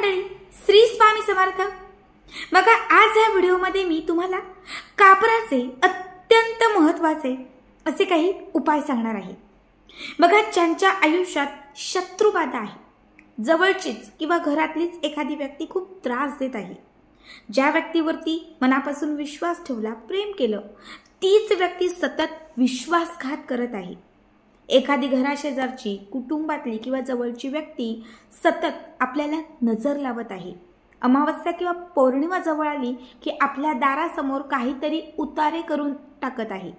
मंडळी, श्री स्वामी समर्थ। बघा, आज या व्हिडिओमध्ये मी तुम्हाला कापराचे अत्यंत महत्त्वाचे असे काही उपाय सांगणार आहे। बघा, ज्यांच्या आयुष्यात शत्रुबाधा आहे, जवळचीच किंवा घरातलीच एखादी व्यक्ती खूप त्रास देत आहे, ज्या व्यक्तीवरती मनापासून विश्वास ठेवला, प्रेम केलं, तीच व्यक्ती सतत विश्वासघात करत आहे। एखादी घराशेजारची, कुटुंबातली किंवा जवळची व्यक्ती सतत आपल्याला नजर लावत आहे। अमावस्या किंवा पौर्णिमा जवळ आली की आपल्या दारासमोर काहीतरी उतारे करून टाकत आहे।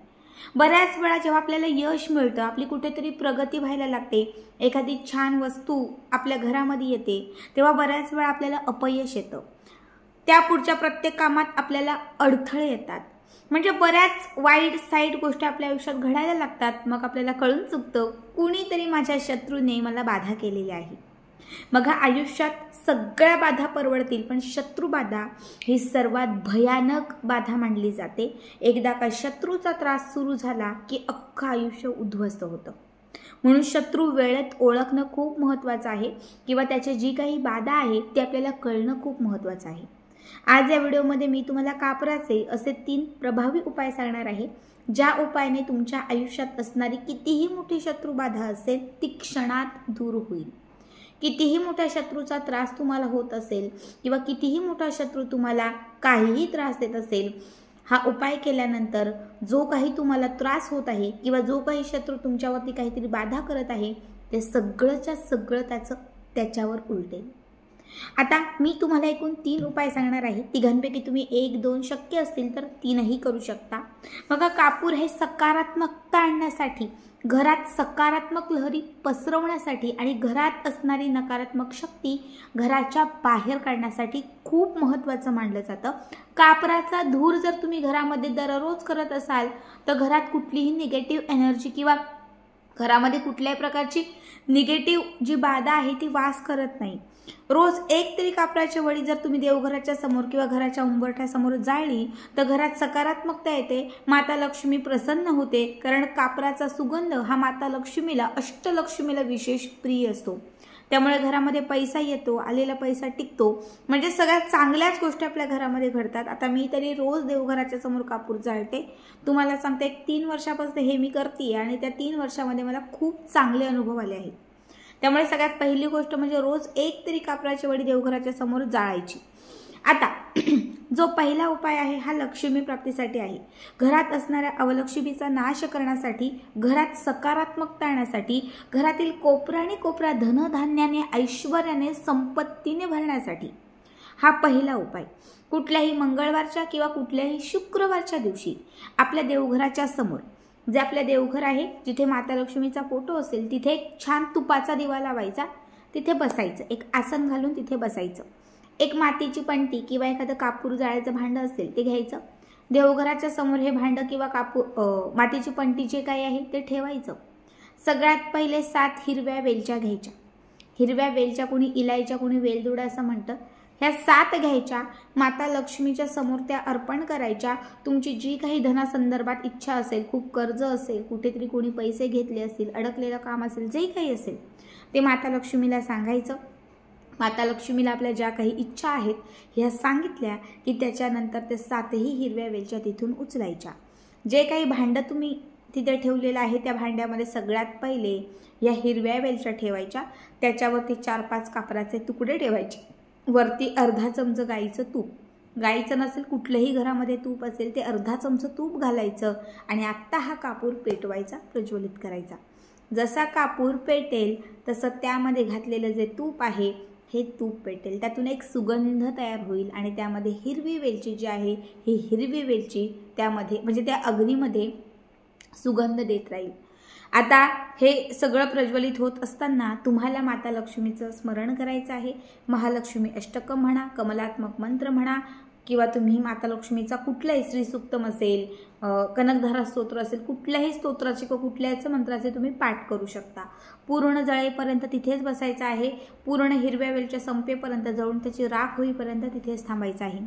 बऱ्याच वेळा जेव्हा आपल्याला यश मिळतं, आपली कुठेतरी प्रगती व्हायला लागते, एखादी छान वस्तू आपल्या घरामध्ये येते, तेव्हा बऱ्याच वेळा आपल्याला अपयश येतं। त्या पुढच्या प्रत्येक कामात आपल्याला अडथळे येतात। म्हणजे बऱ्याच वाईट साईड गोष्टी आपल्या आयुष्यात घडायला लागतात। मग आपल्याला कळून चुकतं, कुणीतरी माझ्या शत्रूने मला बाधा केलेली आहे। बघा, आयुष्यात सगळ्या बाधा परवडतील, पण शत्रुबाधा ही सर्वात भयानक बाधा मानली जाते। एकदा का शत्रूचा त्रास सुरू झाला की अख्खं आयुष्य उद्ध्वस्त होतं। म्हणून शत्रू वेळेत ओळखणं खूप महत्त्वाचं आहे, किंवा त्याची जी काही बाधा आहे ती आपल्याला कळणं खूप महत्त्वाचं आहे। आज या व्हिडिओमध्ये मी तुम्हाला कापराचे असे 3 प्रभावी उपाय सांगणार आहे, ज्या उपायाने तुमच्या आयुष्यात असणारी कितीही मोठी शत्रुबाधा असेल ती क्षणात दूर होईल। कितीही मोठ्या शत्रूचा त्रास तुम्हाला होत असेल किंवा कितीही मोठा शत्रू तुम्हाला काहीही त्रास देत असेल, हा उपाय केल्यानंतर जो काही तुम्हाला त्रास होत आहे किंवा जो काही शत्रू तुमच्यावरती काहीतरी बाधा करत आहे, ते सगळंच्या सगळं त्याच्यावर उलटेल। आता मी तुम्हाला एकूण 3 उपाय सांगणार आहे। तिघांपैकी तुम्ही 1-2 शक्य असतील तर 3ही करू शकता। बघा, कापूर हे सकारात्मकता आणण्यासाठी, घरात सकारात्मक लहरी पसरवण्यासाठी आणि घरात असणारी नकारात्मक शक्ती घराच्या बाहेर काढण्यासाठी खूप महत्त्वाचं मानलं जातं। कापराचा धूर जर तुम्ही घरामध्ये दररोज करत असाल तर घरात कुठलीही निगेटिव्ह एनर्जी किंवा घरामध्ये कुठल्याही प्रकारची निगेटिव्ह जी बाधा आहे ती वास करत नाही। रोज एक तरी कापराची वडी जर तुम्ही देवघराच्या समोर किंवा घराच्या उंबरठ्यासमोर जाळली तर घरात सकारात्मकता येते, माता लक्ष्मी प्रसन्न होते। कारण कापराचा सुगंध हा माता लक्ष्मीला, अष्टलक्ष्मीला विशेष प्रिय असतो। त्यामुळे घरामध्ये पैसा येतो, आलेला पैसा टिकतो, म्हणजे सगळ्यात चांगल्याच गोष्टी आपल्या घरामध्ये घडतात। आता मी तरी रोज देवघराच्या समोर कापूर जाळते। तुम्हाला सांगते, 3 वर्षापासून हे मी करते आणि त्या 3 वर्षामध्ये मला खूप चांगले अनुभव आले आहेत। त्यामुळे सगळ्यात पहिली गोष्ट म्हणजे रोज एक तरी कापराची वडी देवघराच्या समोर जाळायची। आता जो पहिला उपाय आहे हा लक्ष्मी प्राप्तीसाठी आहे। घरात असणाऱ्या अवलक्ष्मीचा नाश करण्यासाठी, घरात सकारात्मकता आणण्यासाठी, घरातील कोपरा आणि कोपरा धनधान्याने, ऐश्वर्याने, संपत्तीने भरण्यासाठी हा पहिला उपाय। कुठल्याही मंगळवारच्या किंवा कुठल्याही शुक्रवारच्या दिवशी आपल्या देवघराच्या समोर, जे आपल्या देवघर आहे जिथे माता लक्ष्मीचा फोटो असेल, तिथे एक छान तुपाचा दिवा लावायचा, तिथे बसायचं, एक आसन घालून तिथे बसायचं। एक मातीची पंटी किंवा एखादं कापूर जाळायचं भांडं असेल ते घ्यायचं, देवघराच्या समोर हे भांडं किंवा मातीची पंटी जे काही आहे ते ठेवायचं। सगळ्यात पहिले 7 हिरव्या वेलच्या घ्यायच्या। हिरव्या वेलच्या, कोणी इलायच्या, कोणी वेलदोडा असं म्हणतं, ह्या 7 घ्यायच्या, माता लक्ष्मीच्या समोर त्या अर्पण करायच्या। तुमची जी काही धनासंदर्भात इच्छा असेल, खूप कर्ज असेल, कुठेतरी कोणी पैसे घेतले असतील, अडकलेलं काम असेल, जे काही असेल ते माता लक्ष्मीला सांगायचं। माता लक्ष्मीला आपल्या ज्या काही इच्छा आहेत ह्या सांगितल्या की त्याच्यानंतर ते 7ही हिरव्या वेलच्या तिथून उचलायच्या। जे काही भांडं तुम्ही तिथे ठेवलेलं आहे त्या भांड्यामध्ये सगळ्यात पहिले या हिरव्या वेलच्या ठेवायच्या, त्याच्यावरती 4-5 कापराचे तुकडे ठेवायचे, वरती अर्धा चमचा गाईचं तूप, गाईचं नसेल कुठल्याही घरामध्ये तूप असेल ते अर्धा चमचा तूप घालायचं आणि आत्ता हा कापूर पेटवायचा, प्रज्वलित करायचा। जसा कापूर पेटेल तसं त्यामध्ये घातलेलं जे तूप आहे हे तूप पेटेल, त्यातून एक सुगंध तयार होईल आणि त्यामध्ये हिरवी वेलची जी आहे ही हिरवी वेलची त्यामध्ये, म्हणजे त्या अग्नीमध्ये सुगंध देत राहील। आता हे सगळं प्रज्वलित होत असताना तुम्हाला माता लक्ष्मीचं स्मरण करायचं आहे। महालक्ष्मी अष्टकम म्हणा, कमलात्मक मंत्र म्हणा, किंवा तुम्ही माता लक्ष्मीचा कुठलाही श्रीसूक्तम असेल, कनकधारा स्तोत्र असेल, कुठल्याही स्तोत्राचे किंवा कुठल्याच मंत्राचे तुम्ही पाठ करू शकता। पूर्ण जळेपर्यंत तिथेच बसायचं आहे, पूर्ण हिरव्या वेलच्या संपेपर्यंत, जळून त्याची राख होईपर्यंत तिथेच थांबायचं आहे।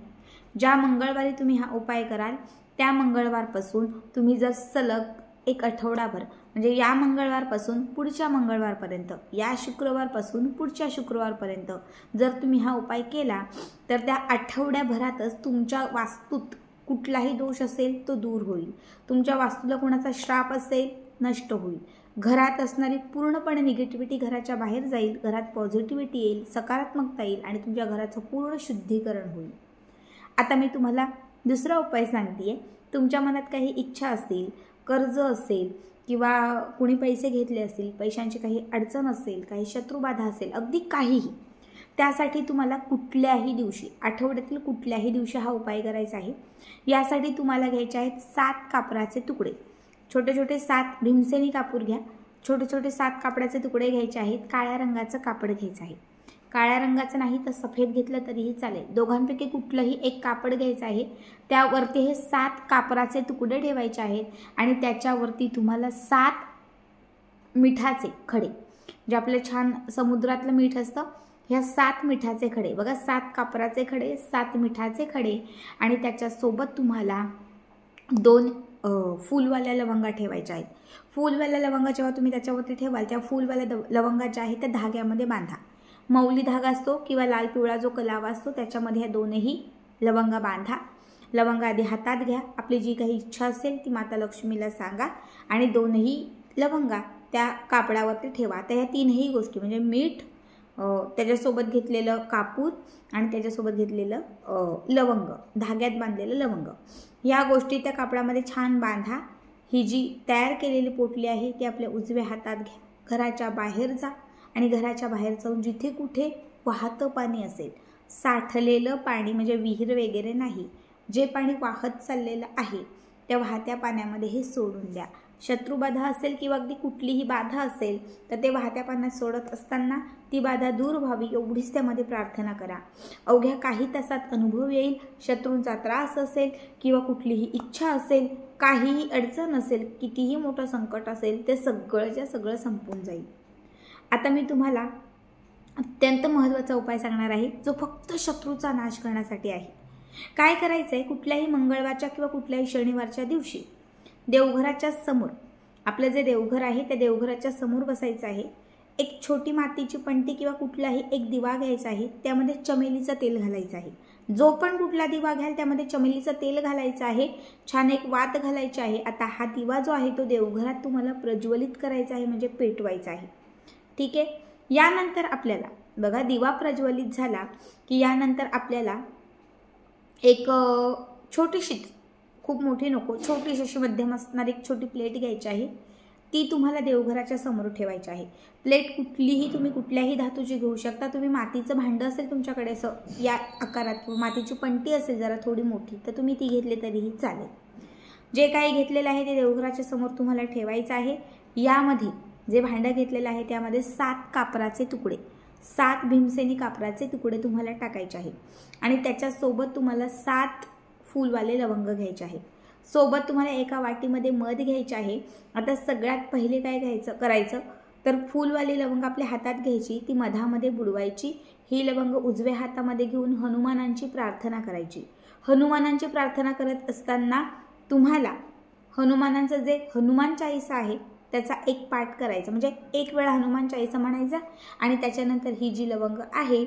ज्या मंगळवारी तुम्ही हा उपाय कराल त्या मंगळवारपासून तुम्ही जर सलग एक आठवडाभर म्हणजे या मंगळवारपासून पुढच्या मंगळवारपर्यंत, या शुक्रवारपासून पुढच्या शुक्रवारपर्यंत जर तुम्ही हा उपाय केला तर त्या आठवड्याभरातच तुमच्या वास्तूत कुठलाही दोष असेल तो दूर होईल, तुमच्या वास्तूला कोणाचा श्राप असेल नष्ट होईल, घरात असणारी पूर्णपणे निगेटिव्हिटी घराच्या बाहेर जाईल, घरात पॉझिटिव्हिटी येईल, सकारात्मकता येईल आणि तुमच्या घराचं पूर्ण शुद्धीकरण होईल. आता मी तुम्हाला दुसरा उपाय सांगते. तुमच्या मनात काही इच्छा असतील, कर्ज असेल किंवा कुणी पैसे घेतले असतील, पैशांची काही अडचण असेल, काही शत्रुबाधा असेल, अगदी काहीही, त्यासाठी तुम्हाला कुठल्याही दिवशी, आठवड्यातील कुठल्याही दिवशी हा उपाय करायचा आहे. यासाठी तुम्हाला घ्यायचे आहेत 7 कापराचे तुकडे, छोटे छोटे 7 भीमसेनी कापूर घ्या. छोटे छोटे 7 कापडाचे तुकडे घ्यायचे आहेत. काळ्या रंगाचं कापड घ्यायचं आहे. काळ्या रंगाचं नाही तर सफेद घेतलं तरीही चालेल, दोघांपैकी कुठलंही एक कापड घ्यायचं आहे. त्यावरती हे 7 कापराचे तुकडे ठेवायचे आहेत आणि त्याच्यावरती तुम्हाला 7 मिठाचे खडे, जे आपलं छान समुद्रातलं मीठ असतं, ह्या 7 मिठाचे खडे बघा, 7 कापराचे खडे, 7 मिठाचे खडे आणि त्याच्यासोबत तुम्हाला 2 फुलवाल्या लवंगा ठेवायच्या आहेत. फुलवाल्या लवंगा जेव्हा तुम्ही त्याच्यावरती ठेवाल त्या फुलवाल्या लवंगा ज्या आहेत त्या धाग्यामध्ये बांधा. मौली धागा असतो किंवा लाल पिवळा जो कलावा असतो त्याच्यामध्ये ह्या दोनही लवंगा बांधा. लवंगा आधी हातात घ्या, आपली जी काही इच्छा असेल ती माता लक्ष्मीला सांगा आणि दोनही लवंगा त्या कापडावरती ठेवा. तर ह्या 3ही गोष्टी म्हणजे मीठ, त्याच्यासोबत घेतलेलं कापूर आणि त्याच्यासोबत घेतलेलं लवंग, धाग्यात बांधलेलं लवंग, ह्या गोष्टी त्या कापडामध्ये छान बांधा. ही जी तयार केलेली पोटली आहे ती आपल्या उजव्या हातात घ्या. घराच्या बाहेर जा आणि घराच्या बाहेर जाऊन जिथे कुठे वाहतं पाणी असेल, साठलेलं पाणी म्हणजे विहीर वगैरे नाही, जे पाणी वाहत चाललेलं आहे त्या वाहत्या पाण्यामध्ये हे सोडून द्या. शत्रुबाधा असेल किंवा अगदी कुठलीही बाधा असेल तर ते वाहत्या पाण्यात सोडत असताना ती बाधा दूर व्हावी एवढीच त्यामध्ये प्रार्थना करा. अवघ्या काही तासात अनुभव येईल. शत्रूंचा त्रास असेल किंवा कुठलीही इच्छा असेल, काहीही अडचण असेल, कितीही मोठं संकट असेल, ते सगळंच्या सगळं संपून जाईल. आता मी तुम्हाला अत्यंत महत्त्वाचा उपाय सांगणार आहे जो फक्त शत्रूचा नाश करण्यासाठी आहे. काय करायचं आहे, कुठल्याही मंगळवारच्या किंवा कुठल्याही शनिवारच्या दिवशी देवघराच्या समोर, आपलं जे देवघर आहे त्या देवघराच्या समोर बसायचं आहे. एक छोटी मातीची पंटी किंवा कुठलाही एक दिवा घ्यायचा आहे. त्यामध्ये चमेलीचं तेल घालायचं आहे. जो पण कुठला दिवा घ्याल त्यामध्ये चमेलीचं तेल घालायचं आहे. छान एक वात घालायची आहे. आता हा दिवा जो आहे तो देवघरात तुम्हाला प्रज्वलित करायचा आहे म्हणजे पेटवायचा आहे. ठीक आहे. यानंतर आपल्याला बघा, दिवा प्रज्वलित झाला की यानंतर आपल्याला एक छोटीशीच, खूप मोठी नको, छोटीशी अशी मध्यम असणारी एक छोटी प्लेट घ्यायची आहे. ती तुम्हाला देवघराच्या समोर ठेवायची आहे. प्लेट कुठलीही तुम्ही कुठल्याही धातूची घेऊ शकता. तुम्ही मातीचं भांडं असेल तुमच्याकडे असं या आकारात किंवा मातीची पंटी असेल जरा थोडी मोठी तर तुम्ही ती घेतली तरीही चालेल. जे काही घेतलेलं आहे ते देवघराच्या समोर तुम्हाला ठेवायचं आहे. यामध्ये जे भांडं घेतलेलं आहे त्यामध्ये 7 कापराचे तुकडे, 7 भीमसेनी कापराचे तुकडे तुम्हाला टाकायचे आहे आणि त्याच्यासोबत तुम्हाला 7 फुलवाले लवंग घ्यायचे आहे. सोबत तुम्हाला एका वाटीमध्ये मध घ्यायचे आहे. आता सगळ्यात पहिले काय करायचं तर फुलवाली लवंग आपल्या हातात घ्यायची, ती मधामध्ये बुडवायची. ही लवंग उजव्या हातामध्ये घेऊन हनुमानांची प्रार्थना करायची. हनुमानांची प्रार्थना करत असताना तुम्हाला हनुमानांचं जे हनुमान चालीसा आहे त्याचा एक पाठ करायचा, म्हणजे एक वेळा हनुमान चालीसा म्हणायचा आणि त्याच्यानंतर ही जी लवंग आहे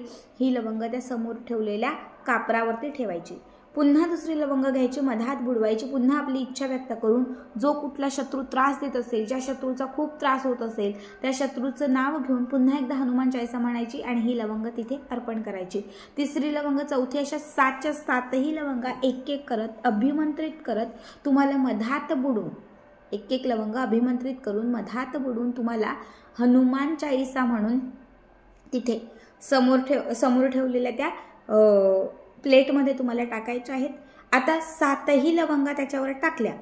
ही लवंग त्या समोर ठेवलेल्या कापरावरती ठेवायची. पुन्हा दुसरी लवंग घ्यायची, मधात बुडवायची. पुन्हा आपली इच्छा व्यक्त करून जो कुठला शत्रू त्रास देत असेल, ज्या शत्रूचा खूप त्रास होत असेल त्या शत्रूचं नाव घेऊन पुन्हा एकदा हनुमान चालीसा म्हणायची आणि ही लवंग तिथे अर्पण करायची. तिसरी लवंग, चौथी, अशा 7च्या 7ही लवंगा एक एक करत अभिमंत्रित करत तुम्हाला मधात बुडून, एक एक लवंग अभिमंत्रित करून मधात बुडून तुम्हाला हनुमान चालीसा म्हणून तिथे समोर ठेवलेल्या त्या प्लेटमध्ये तुम्हाला टाकायच्या आहेत. आता 7ही लवंगा त्याच्यावर टाकल्या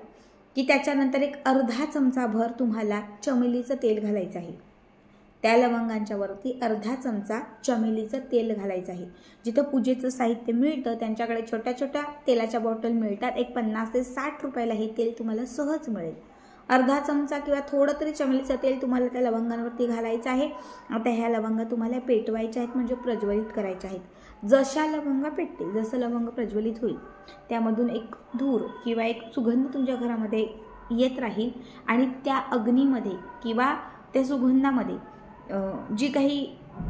की त्याच्यानंतर एक अर्धा चमचा भर तुम्हाला चमेलीचं तेल घालायचं आहे. त्या लवंगांच्या वरती अर्धा चमचा चमेलीचं तेल घालायचं आहे. जिथं पूजेचं साहित्य मिळतं त्यांच्याकडे छोट्या छोट्या तेलाच्या बॉटल मिळतात. एक 50 ते 60 रुपयाला हे तेल तुम्हाला सहज मिळेल. अर्धा चमचा किंवा थोडं तरी चमेलीचं तेल तुम्हाला त्या लवंगांवरती घालायचं आहे. आता ह्या लवंगा तुम्हाला पेटवायच्या आहेत म्हणजे प्रज्वलित करायच्या आहेत. जशा लवंगा पेटतील, जसं लवंग प्रज्वलित होईल त्यामधून एक धूर किंवा एक सुगंध तुमच्या घरामध्ये येत राहील आणि त्या अग्नीमध्ये किंवा त्या सुगंधामध्ये जी काही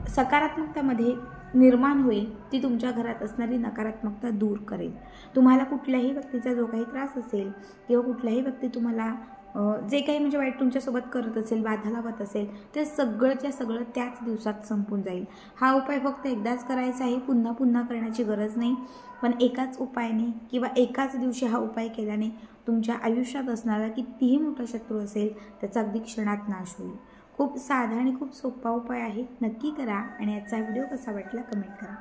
सकारात्मकतामध्ये निर्माण होईल ती तुमच्या घरात असणारी नकारात्मकता दूर करेल. तुम्हाला कुठल्याही व्यक्तीचा जो काही त्रास असेल किंवा कुठल्याही व्यक्ती तुम्हाला जे काही म्हणजे वाईट तुमच्यासोबत करत असेल, बाधा लावत असेल, ते सगळंच्या सगळं त्याच दिवसात संपून जाईल. हा उपाय फक्त एकदाच करायचा आहे, पुन्हा पुन्हा करण्याची गरज नाही. पण एकाच उपायाने किंवा एकाच दिवशी हा उपाय केल्याने तुमच्या आयुष्यात असणारा कितीही मोठा शत्रू असेल त्याचा अगदी क्षणात नाश होईल. खूप साधा आणि खूप सोपा उपाय आहे. नक्की करा आणि याचा व्हिडिओ कसा वाटला कमेंट करा.